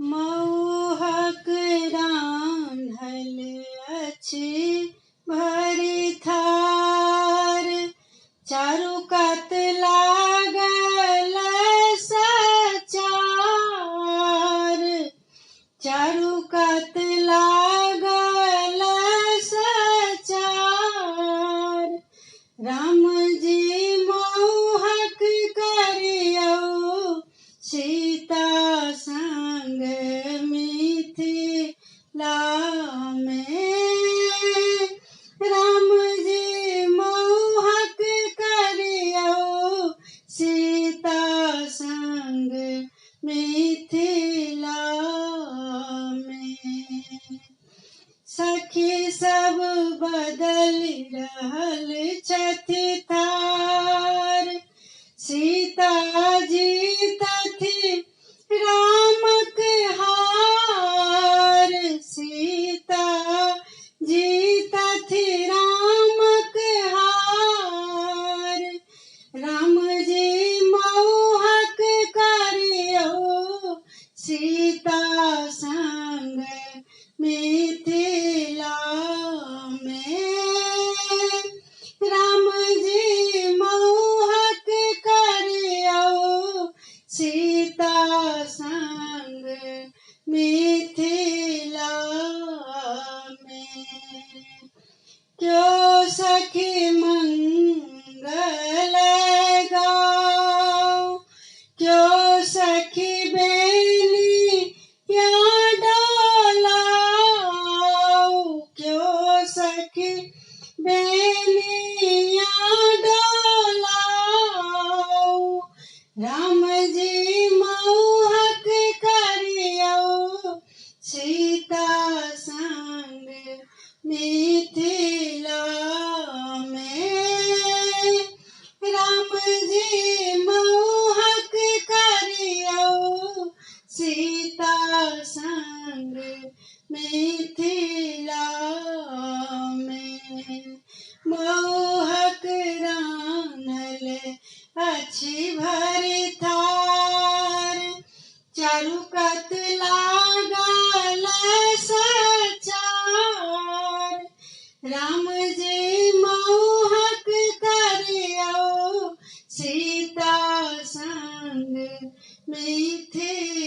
मऊहक रान्हल अछि भरि थार, चारू कात लागल सचार, चारू कात लागल सचार। राम जी मऊहक करियौ सीता संग मिथिला में। राम जी मऊहक करियौ सीता संग मिथिला में। सखी सब बदलि रहल छथि थार, सीता जी तथि रामक हार, सीता जी तथि रामक हार। राम जी मऊहक करियौ सीता संग मिथिला में। राम जी मऊहक करियौ सीता संग मिथिला में। क्यों सखी मंगल गाओ, क्यों सखी बेलिया डोलाओ, क्यों सखी बेलिया डोलाओ। राम जी मऊहक करियौ सीता संग मिथिला में। राम जी मऊहक करियौ सीता संग मिथिला में। मऊहक रान्हल अछि भरि थार, चारू कात लागल सचार। राम जी मऊहक करियौ सीता संग मिथिला